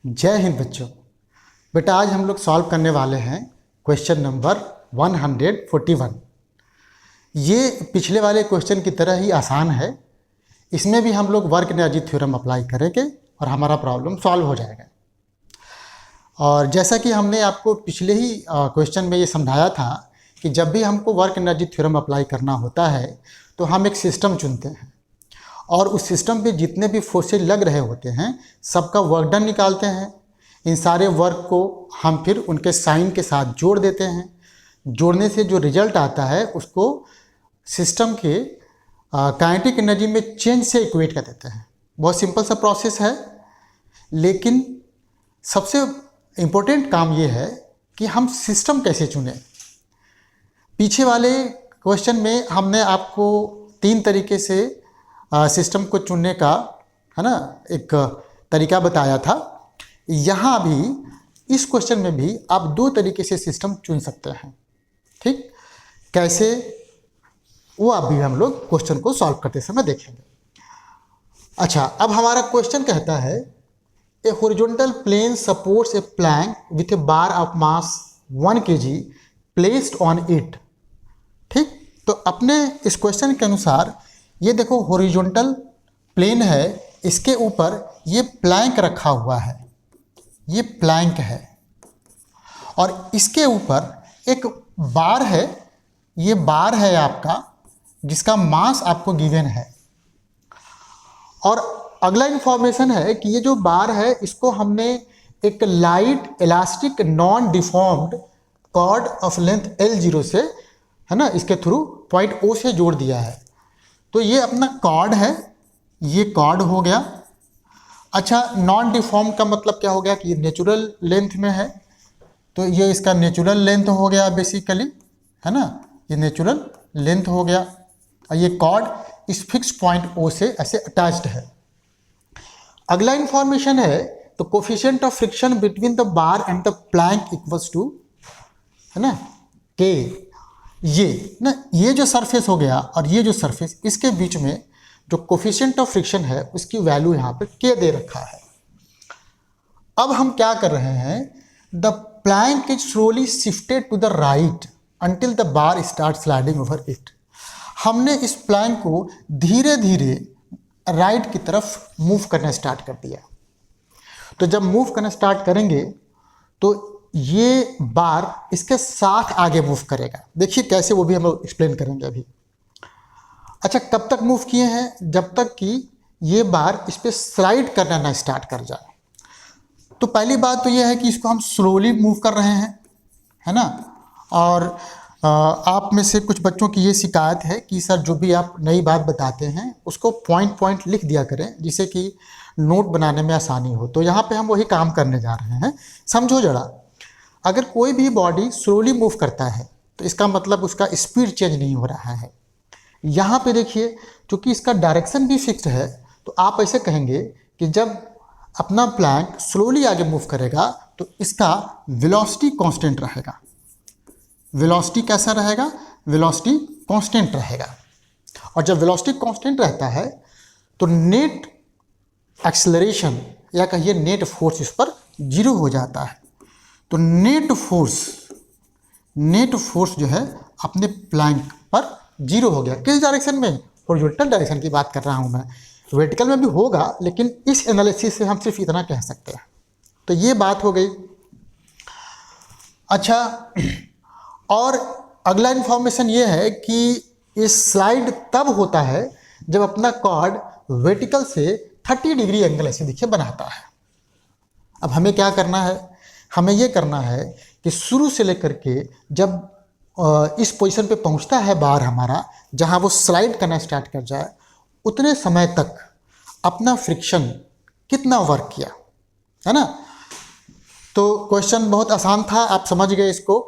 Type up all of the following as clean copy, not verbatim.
जय हिंद बच्चों। बेटा आज हम लोग सॉल्व करने वाले हैं क्वेश्चन नंबर 141। ये पिछले वाले क्वेश्चन की तरह ही आसान है। इसमें भी हम लोग वर्क एनर्जी थ्योरम अप्लाई करेंगे और हमारा प्रॉब्लम सॉल्व हो जाएगा। और जैसा कि हमने आपको पिछले ही क्वेश्चन में ये समझाया था कि जब भी हमको वर्क एनर्जी थ्योरम अप्लाई करना होता है तो हम एक सिस्टम चुनते हैं और उस सिस्टम पे जितने भी फोर्सेज लग रहे होते हैं सबका वर्क डन निकालते हैं। इन सारे वर्क को हम फिर उनके साइन के साथ जोड़ देते हैं। जोड़ने से जो रिजल्ट आता है उसको सिस्टम के काइनेटिक एनर्जी में चेंज से इक्वेट कर देते हैं। बहुत सिंपल सा प्रोसेस है, लेकिन सबसे इम्पोर्टेंट काम ये है कि हम सिस्टम कैसे चुनें। पीछे वाले क्वेश्चन में हमने आपको 3 तरीके से सिस्टम को चुनने का एक तरीका बताया था। यहाँ भी इस क्वेश्चन में भी आप 2 तरीके से सिस्टम चुन सकते हैं। ठीक, कैसे वो अभी हम लोग क्वेश्चन को सॉल्व करते समय देखेंगे। अच्छा, अब हमारा क्वेश्चन कहता है a horizontal plane supports a plank with a bar of mass 1 kg placed on it. ठीक, तो अपने इस क्वेश्चन के अनुसार ये देखो हॉरिजॉन्टल प्लेन है, इसके ऊपर ये प्लैंक रखा हुआ है, ये प्लैंक है और इसके ऊपर एक बार है, ये बार है आपका जिसका मास आपको गिवन है। और अगला इंफॉर्मेशन है कि ये जो बार है इसको हमने एक light elastic non deformed cord of length L0 से इसके थ्रू पॉइंट O से जोड़ दिया है। तो ये अपना कॉर्ड है, ये कॉर्ड हो गया। अच्छा, नॉन डिफॉर्म का मतलब क्या हो गया कि ये नेचुरल लेंथ में है, तो ये इसका नेचुरल लेंथ हो गया बेसिकली, ये नेचुरल लेंथ हो गया। और ये कॉर्ड इस फिक्स पॉइंट O से ऐसे अटैच्ड है। अगला इंफॉर्मेशन है तो coefficient of friction between the bar and the plank equals to K। ये जो सरफेस हो गया और ये जो सरफेस, इसके बीच में जो कोफिशिएंट ऑफ फ्रिक्शन है उसकी वैल्यू यहाँ पे K दे रखा है। अब हम क्या कर रहे हैं, the plank is slowly shifted to the right until the bar start sliding over it. हमने इस प्लैंक को धीरे धीरे राइट की तरफ मूव करना स्टार्ट कर दिया। तो जब मूव करना स्टार्ट करेंगे तो ये बार इसके साथ आगे मूव करेगा। देखिए कैसे, वो भी हम लोग एक्सप्लेन करेंगे अभी। अच्छा, कब तक मूव किए हैं? जब तक कि ये बार इस पर स्लाइड करना ना स्टार्ट कर जाए। तो पहली बात तो ये है कि इसको हम स्लोली मूव कर रहे हैं, और आप में से कुछ बच्चों की ये शिकायत है कि सर जो भी आप नई बात बताते हैं उसको पॉइंट पॉइंट लिख दिया करें जिससे कि नोट बनाने में आसानी हो। तो यहाँ पे हम वही काम करने जा रहे हैं। समझो जरा, अगर कोई भी बॉडी स्लोली मूव करता है तो इसका मतलब उसका स्पीड चेंज नहीं हो रहा है। यहाँ पे देखिए, चूँकि इसका डायरेक्शन भी फिक्स्ड है तो आप ऐसे कहेंगे कि जब अपना प्लैंक स्लोली आगे मूव करेगा तो इसका वेलोसिटी कांस्टेंट रहेगा। वेलोसिटी कैसा रहेगा? वेलोसिटी कांस्टेंट रहेगा। और जब वेलोसिटी कांस्टेंट रहता है तो नेट एक्सेलरेशन या कहिए नेट फोर्स इस पर 0 हो जाता है। तो नेट फोर्स जो है अपने प्लैंक पर 0 हो गया। किस डायरेक्शन में? हॉरिजॉन्टल डायरेक्शन की बात कर रहा हूँ मैं। वर्टिकल में भी होगा, लेकिन इस एनालिसिस से हम सिर्फ इतना कह सकते हैं। तो ये बात हो गई। अच्छा, और अगला इंफॉर्मेशन ये है कि इस स्लाइड तब होता है जब अपना कॉर्ड वर्टिकल से 30 डिग्री एंगल ऐसे देखिए बनाता है। अब हमें क्या करना है? हमें ये करना है कि शुरू से लेकर के जब इस पोजीशन पे पहुंचता है बार हमारा, जहां वो स्लाइड करना स्टार्ट कर जाए, उतने समय तक अपना फ्रिक्शन कितना वर्क किया, तो क्वेश्चन बहुत आसान था, आप समझ गए इसको।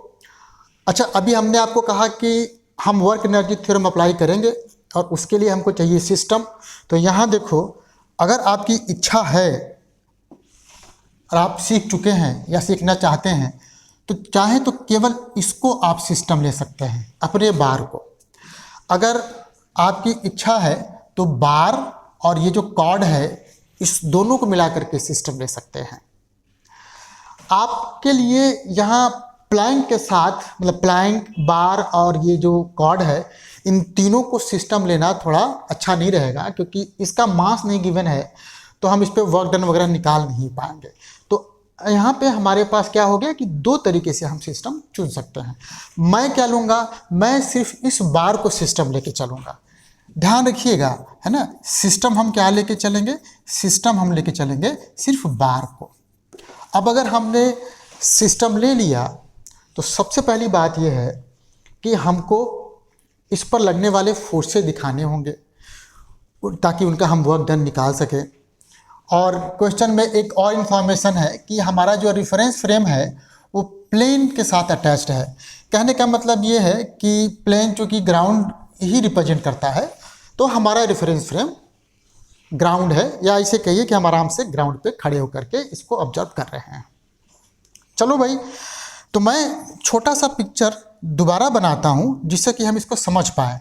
अच्छा, अभी हमने आपको कहा कि हम वर्क एनर्जी थ्योरम अप्लाई करेंगे और उसके लिए हमको चाहिए सिस्टम। तो यहाँ देखो, अगर आपकी इच्छा है और आप सीख चुके हैं या सीखना चाहते हैं तो चाहे तो केवल इसको आप सिस्टम ले सकते हैं, अपने बार को। अगर आपकी इच्छा है तो बार और ये जो कॉर्ड है इस दोनों को मिला करके सिस्टम ले सकते हैं। आपके लिए यहाँ प्लैंक के साथ, मतलब प्लैंक, बार और ये जो कॉर्ड है, इन तीनों को सिस्टम लेना थोड़ा अच्छा नहीं रहेगा, क्योंकि इसका मास नहीं गिवन है तो हम इस पर वर्क डन वगैरह निकाल नहीं पाएंगे। तो यहाँ पे हमारे पास क्या हो गया कि दो तरीके से हम सिस्टम चुन सकते हैं। मैं क्या लूँगा, मैं सिर्फ इस बार को सिस्टम लेके चलूँगा। ध्यान रखिएगा, है ना, सिस्टम हम क्या लेके चलेंगे, सिस्टम हम लेके चलेंगे सिर्फ बार को। अब अगर हमने सिस्टम ले लिया तो सबसे पहली बात यह है कि हमको इस पर लगने वाले फोर्सेस दिखाने होंगे ताकि उनका हम वर्क डन निकाल सकें। और क्वेश्चन में एक और इन्फॉर्मेशन है कि हमारा जो रेफरेंस फ्रेम है वो प्लेन के साथ अटैच्ड है। कहने का मतलब ये है कि प्लेन चूँकि ग्राउंड ही रिप्रेजेंट करता है, तो हमारा रेफरेंस फ्रेम ग्राउंड है, या इसे कहिए कि हम आराम से ग्राउंड पे खड़े होकर के इसको ऑब्जर्व कर रहे हैं। चलो भाई, तो मैं छोटा सा पिक्चर दोबारा बनाता हूँ जिससे कि हम इसको समझ पाएँ।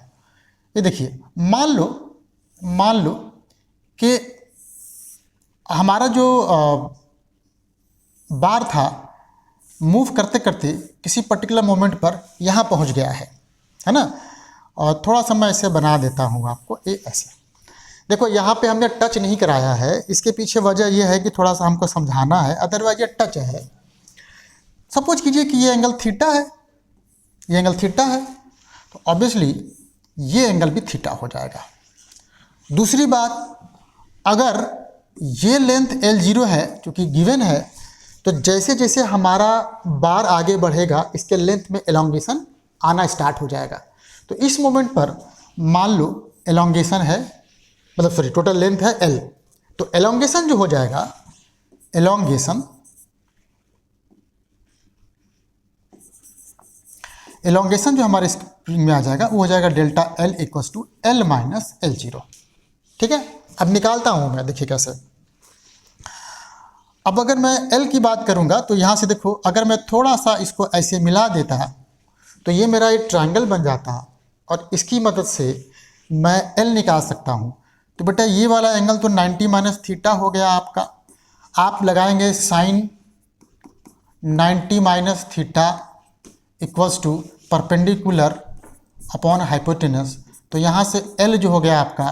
ये देखिए, मान लो कि हमारा जो बार था मूव करते करते किसी पर्टिकुलर मोमेंट पर यहाँ पहुँच गया है ना। और थोड़ा सा मैं ऐसे बना देता हूँ आपको, ये ऐसे देखो, यहाँ पे हमने टच नहीं कराया है। इसके पीछे वजह यह है कि थोड़ा सा हमको समझाना है, अदरवाइज ये टच है। सपोज कीजिए कि ये एंगल थीटा है, ये एंगल थीटा है, तो ऑब्वियसली ये एंगल भी थीटा हो जाएगा। दूसरी बात, अगर ये लेंथ L0 है क्योंकि गिवन है, तो जैसे जैसे हमारा बार आगे बढ़ेगा इसके लेंथ में एलोंगेशन आना स्टार्ट हो जाएगा। तो इस मोमेंट पर मान लो एलोंगेशन है, मतलब सॉरी टोटल लेंथ है L, तो एलोंगेशन जो हो जाएगा, एलोंगेशन जो हमारे स्प्रिंग में आ जाएगा वो हो जाएगा delta L equals to L minus L0। ठीक है, अब निकालता हूँ मैं, देखिए कैसे। अब अगर मैं L की बात करूँगा तो यहाँ से देखो, अगर मैं थोड़ा सा इसको ऐसे मिला देता तो ये मेरा एक ट्रायंगल बन जाता और इसकी मदद से मैं L निकाल सकता हूँ। तो बेटा ये वाला एंगल तो 90 माइनस थीटा हो गया आपका। आप लगाएंगे sine 90 minus theta equals to perpendicular upon hypotenuse. तो यहाँ से L जो हो गया आपका,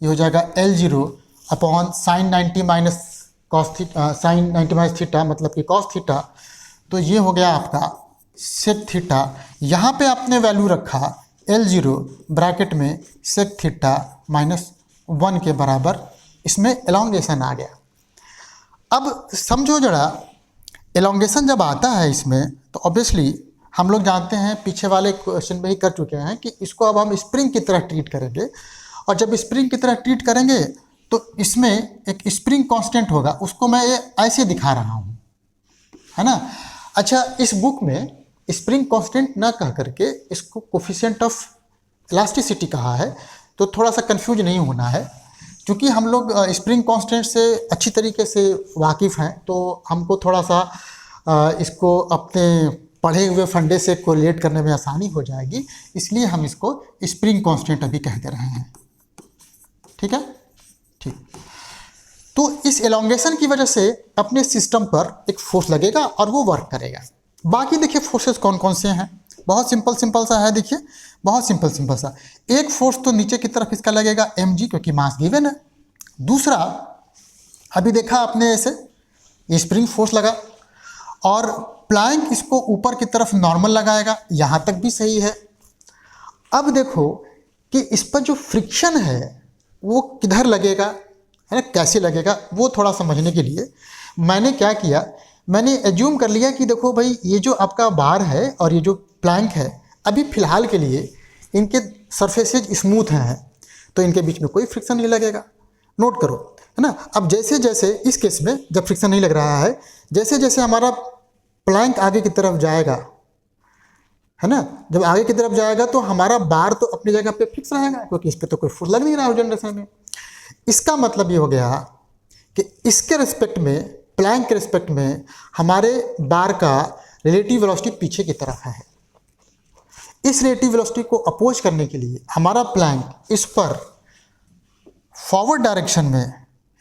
ये हो जाएगा L0 upon sine 90 minus cos theta, sine 90 minus theta मतलब कि कॉस थीटा। तो ये हो गया आपका सेक थीटा। यहाँ पे आपने वैल्यू रखा L0 ब्रैकेट में सेक थीटा माइनस 1 के बराबर, इसमें एलोंगेशन आ गया। अब समझो जरा, एलोंगेशन जब आता है इसमें तो ऑब्वियसली हम लोग जानते हैं, पीछे वाले क्वेश्चन में ही कर चुके हैं कि इसको अब हम स्प्रिंग की तरह ट्रीट करेंगे। और जब स्प्रिंग की तरह ट्रीट करेंगे तो इसमें एक स्प्रिंग कांस्टेंट होगा, उसको मैं ये ऐसे दिखा रहा हूँ, है ना। अच्छा, इस बुक में स्प्रिंग कांस्टेंट ना कह करके इसको कोफिशिएंट ऑफ इलास्टिसिटी कहा है, तो थोड़ा सा कंफ्यूज नहीं होना है। क्योंकि हम लोग स्प्रिंग कांस्टेंट से अच्छी तरीके से वाकिफ़ हैं, तो हमको थोड़ा सा इसको अपने पढ़े हुए फंडे से कोरिलेट करने में आसानी हो जाएगी, इसलिए हम इसको स्प्रिंग कांस्टेंट अभी कह दे रहे हैं। ठीक है, ठीक। तो इस एलोंगेशन की वजह से अपने सिस्टम पर एक फोर्स लगेगा और वो वर्क करेगा। बाकी देखिए फोर्सेस कौन कौन से हैं, बहुत सिंपल सा है। देखिए बहुत सिंपल सा, एक फोर्स तो नीचे की तरफ इसका लगेगा mg, क्योंकि मास गिवन है। दूसरा, अभी देखा आपने ऐसे ये स्प्रिंग फोर्स लगा, और प्लैंक इसको ऊपर की तरफ नॉर्मल लगाएगा, यहाँ तक भी सही है। अब देखो कि इस पर जो फ्रिक्शन है वो किधर लगेगा, है ना, कैसे लगेगा, वो थोड़ा समझने के लिए मैंने क्या किया, मैंने एज्यूम कर लिया कि देखो भाई, ये जो आपका बार है और ये जो प्लैंक है, अभी फ़िलहाल के लिए इनके सरफेसेज स्मूथ हैं, तो इनके बीच में कोई फ्रिक्शन नहीं लगेगा। नोट करो, है ना। अब जैसे जैसे इस केस में जब फ्रिक्शन नहीं लग रहा है, जैसे जैसे हमारा प्लैंक आगे की तरफ जाएगा, है ना, जब आगे की तरफ जाएगा तो हमारा बार तो अपनी जगह पे फिक्स रहेगा, क्योंकि इस पर तो कोई फोर्स लग नहीं रहा है जनरेशन में। इसका मतलब ये हो गया कि इसके रिस्पेक्ट में, प्लैंक के रिस्पेक्ट में, हमारे बार का रिलेटिव वेलोसिटी पीछे की तरफ है। इस रिलेटिव वेलोसिटी को अपोज करने के लिए हमारा प्लैंक इस पर फॉरवर्ड डायरेक्शन में,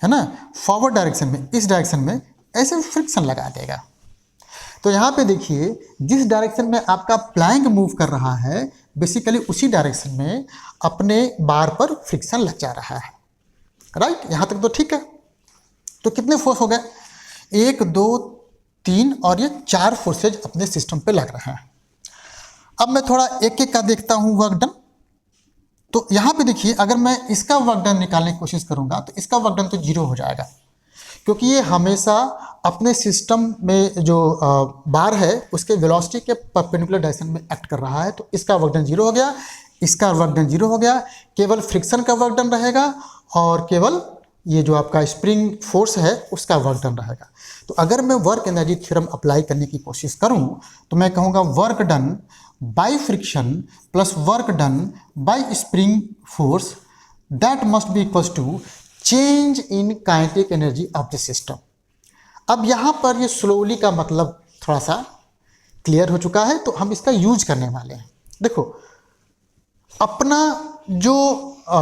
है ना, फॉरवर्ड डायरेक्शन में, इस डायरेक्शन में ऐसे फ्रिक्शन लगा देगा। तो यहाँ पे देखिए जिस डायरेक्शन में आपका प्लैंक मूव कर रहा है बेसिकली उसी डायरेक्शन में अपने बार पर फ्रिक्शन लग जा रहा है, राइट। यहाँ तक तो ठीक है। तो कितने फोर्स हो गए, 1 2 3 और ये 4 फोर्सेज अपने सिस्टम पे लग रहे हैं। अब मैं थोड़ा एक एक का देखता हूँ वर्क डन। तो यहाँ पे देखिए अगर मैं इसका वर्क डन निकालने की कोशिश करूँगा तो इसका वर्क डन तो 0 हो जाएगा, क्योंकि ये हमेशा अपने सिस्टम में जो बार है उसके वेलोसिटी के परपेंडिकुलर डायरेक्शन में एक्ट कर रहा है। तो इसका वर्क डन 0 हो गया, इसका वर्क डन 0 हो गया, केवल फ्रिक्शन का वर्क डन रहेगा और केवल ये जो आपका स्प्रिंग फोर्स है उसका वर्क डन रहेगा। तो अगर मैं वर्क एनर्जी थ्योरम अप्लाई करने की कोशिश करूं तो मैं कहूँगा work done by friction plus work done by spring force that must be equals to change in kinetic energy of the system. अब यहाँ पर ये स्लोली का मतलब थोड़ा सा क्लियर हो चुका है, तो हम इसका यूज करने वाले हैं। देखो अपना जो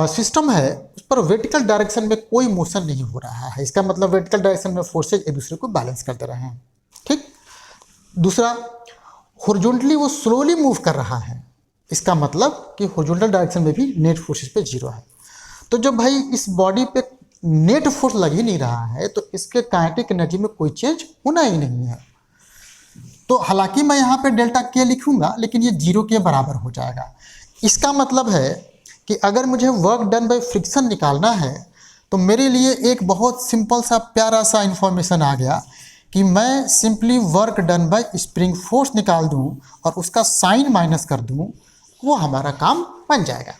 सिस्टम है उस पर वर्टिकल डायरेक्शन में कोई मोशन नहीं हो रहा है, इसका मतलब वर्टिकल डायरेक्शन में फोर्सेज एक दूसरे को बैलेंस कर दे रहे हैं, ठीक। दूसरा, हॉरिजॉन्टली वो स्लोली मूव कर रहा है, इसका मतलब कि हॉरिजॉन्टल डायरेक्शन में भी नेट फोर्सेज पे 0 है। तो जब भाई इस बॉडी पे नेट फोर्स लग ही नहीं रहा है तो इसके काइनेटिक एनर्जी में कोई चेंज होना ही नहीं है। तो हालांकि मैं यहाँ पे डेल्टा के लिखूंगा लेकिन ये 0 के बराबर हो जाएगा। इसका मतलब है कि अगर मुझे वर्क डन बाय फ्रिक्शन निकालना है तो मेरे लिए एक बहुत सिंपल सा प्यारा सा इन्फॉर्मेशन आ गया कि मैं simply work done by spring force निकाल दूं और उसका साइन माइनस कर दूं, वो हमारा काम बन जाएगा।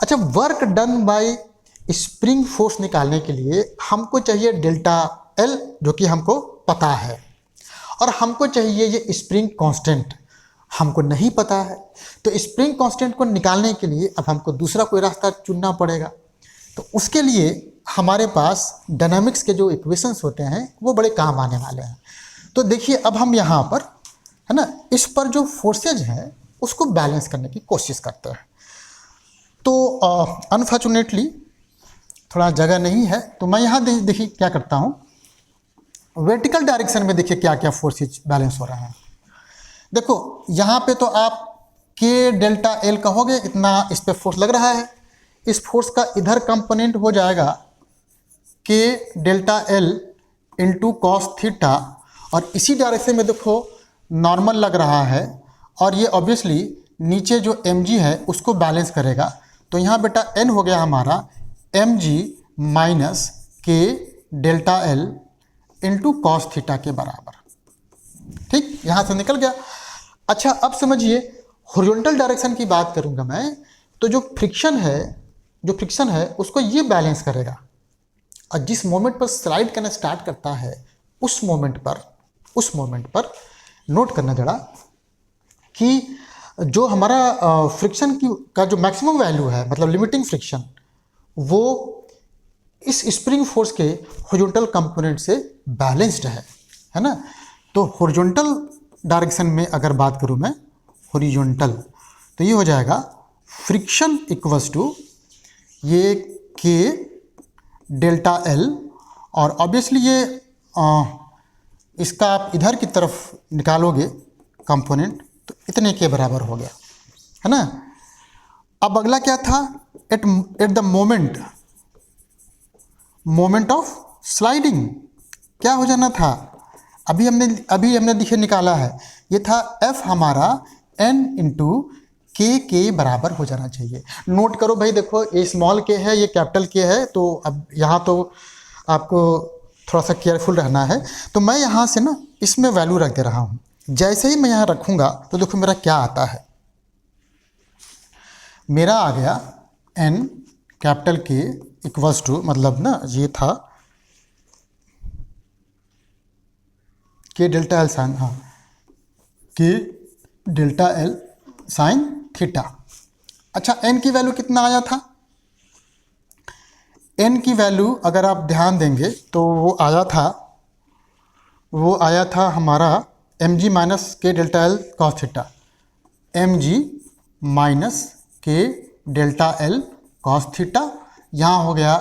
अच्छा, work done by spring force निकालने के लिए हमको चाहिए डेल्टा एल जो कि हमको पता है, और हमको चाहिए ये स्प्रिंग कांस्टेंट, हमको नहीं पता है। तो स्प्रिंग कांस्टेंट को निकालने के लिए अब हमको दूसरा कोई रास्ता चुनना पड़ेगा। तो उसके लिए हमारे पास डायनामिक्स के जो इक्वेशंस होते हैं वो बड़े काम आने वाले हैं। तो देखिए अब हम यहाँ पर है ना इस पर जो फोर्सेज हैं उसको बैलेंस करने की कोशिश करते हैं। तो अनफॉर्चुनेटली थोड़ा जगह नहीं है, तो मैं यहाँ देखिए क्या करता हूँ, वर्टिकल डायरेक्शन में देखिए क्या क्या फोर्सेज बैलेंस हो रहे हैं। देखो यहाँ पे तो आप के डेल्टा एल कहोगे, इतना इस पे फोर्स लग रहा है, इस फोर्स का इधर कंपोनेंट हो जाएगा के delta L into cos theta, और इसी डायरेक्शन में देखो नॉर्मल लग रहा है और ये ऑब्वियसली नीचे जो mg है उसको बैलेंस करेगा। तो यहाँ बेटा n हो गया हमारा mg माइनस के delta L into cos theta के बराबर, ठीक, यहाँ से निकल गया। अच्छा अब समझिए हॉरिजॉन्टल डायरेक्शन की बात करूँगा मैं, तो जो फ्रिक्शन है उसको ये बैलेंस करेगा, और जिस मोमेंट पर स्लाइड करना स्टार्ट करता है उस मोमेंट पर नोट करना जरा कि जो हमारा फ्रिक्शन का जो मैक्सिमम वैल्यू है, मतलब लिमिटिंग फ्रिक्शन, वो इस स्प्रिंग फोर्स के हॉरिजॉन्टल कंपोनेंट से बैलेंस्ड है ना। तो हॉरिजॉन्टल डायरेक्शन में अगर बात करूं मैं हॉरिजॉन्टल, तो ये हो जाएगा फ्रिक्शन इक्वल्स टू ये के डेल्टा एल, और ऑब्वियसली ये इसका आप इधर की तरफ निकालोगे कंपोनेंट तो इतने के बराबर हो गया, है ना। अब अगला क्या था, at the moment of sliding क्या हो जाना था, अभी हमने देखिए निकाला है, ये था f हमारा n इंटू के बराबर हो जाना चाहिए। नोट करो भाई, देखो ये स्मॉल के है, ये कैपिटल के है, तो अब यहाँ तो आपको थोड़ा सा केयरफुल रहना है। तो मैं यहाँ से ना इसमें वैल्यू रख दे रहा हूँ, जैसे ही मैं यहाँ रखूँगा तो देखो मेरा क्या आता है, मेरा आ गया n कैपिटल के इक्वल्स टू, मतलब ना ये था के डेल्टा एल साइन, हाँ के डेल्टा एल साइन थीटा। अच्छा n की वैल्यू कितना आया था, n की वैल्यू अगर आप ध्यान देंगे तो वो आया था हमारा mg माइनस के delta L cos theta, mg minus के डेल्टा एल कॉस थीटा, यहाँ हो गया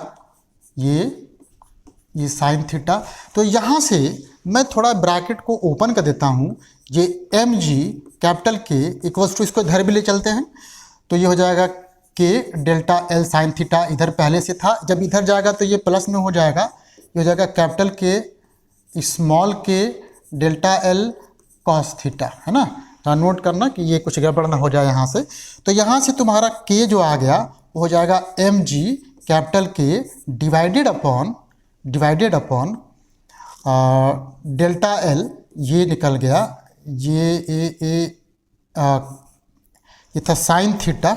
ये साइन थीटा। तो यहाँ से मैं थोड़ा ब्रैकेट को ओपन कर देता हूँ। ये एम जी कैपिटल के इक्वल्स टू, इसको इधर भी ले चलते हैं तो ये हो जाएगा के डेल्टा एल साइन थीटा, इधर पहले से था, जब इधर जाएगा तो ये प्लस में हो जाएगा, ये हो जाएगा कैपिटल के स्मॉल के डेल्टा एल कॉस थीटा, है ना। तो नोट करना कि ये कुछ गड़बड़ ना हो जाए यहाँ से। तो यहाँ से तुम्हारा के जो आ गया वो हो जाएगा एम जी कैपिटल के डिवाइडेड अपॉन डेल्टा एल, ये निकल गया, ये था साइन थीटा।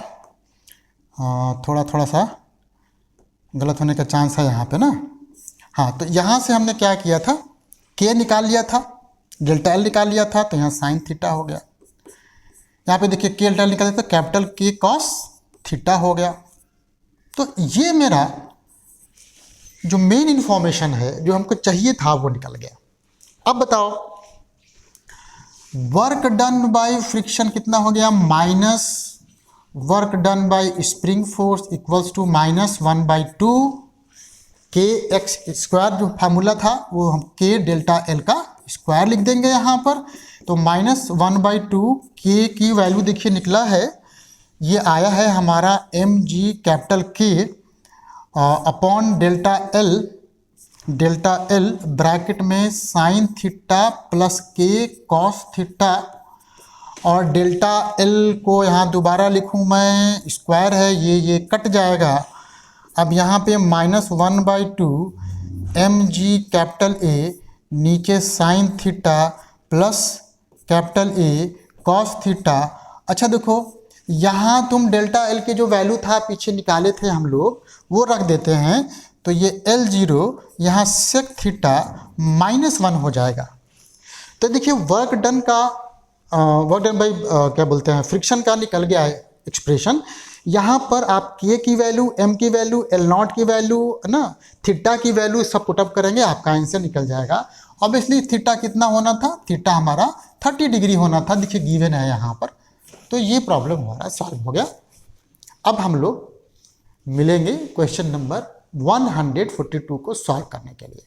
थोड़ा सा गलत होने का चांस है यहाँ पे ना। हाँ, तो यहाँ से हमने क्या किया था, के निकाल लिया था, डेल्टा एल निकाल लिया था, तो यहाँ साइन थीटा हो गया। यहाँ पे देखिए के डेल्टा एल निकाल दिया तो कैपिटल के कॉस थीटा हो गया। तो ये मेरा जो मेन इंफॉर्मेशन है जो हमको चाहिए था वो निकल गया। अब बताओ वर्क डन बाय फ्रिक्शन कितना हो गया, minus work done by spring force equals to -1/2 के एक्स स्क्वायर, जो फार्मूला था वो हम के डेल्टा एल का स्क्वायर लिख देंगे यहाँ पर। तो -1/2 के की वैल्यू देखिए निकला है, ये आया है हमारा एम जी कैपिटल के अपॉन डेल्टा एल ब्रैकेट में साइन थीटा प्लस के कॉस थीटा, और डेल्टा एल को यहाँ दोबारा लिखूँ मैं, स्क्वायर है, ये कट जाएगा। अब यहाँ पे -1/2 एम जी कैपिटल ए, नीचे sine theta plus capital A cos theta. अच्छा देखो यहाँ तुम डेल्टा एल के जो वैल्यू था पीछे निकाले थे हम लोग, वो रख देते हैं, तो ये L0 यहाँ सेक थीटा -1 हो जाएगा। तो देखिए वर्क डन बाई क्या बोलते हैं फ्रिक्शन का निकल गया है एक्सप्रेशन। यहाँ पर आप के की वैल्यू, एम की वैल्यू, L0 की वैल्यू, ना थीटा की वैल्यू सब पुटअप करेंगे, आपका आंसर निकल जाएगा। ऑब्वियसली थीटा कितना होना था, थीटा हमारा 30 डिग्री होना था, देखिए गिवन है यहाँ पर। तो ये प्रॉब्लम हमारा सॉल्व हो गया। अब हम लोग मिलेंगे क्वेश्चन नंबर 142 को सॉल्व करने के लिए।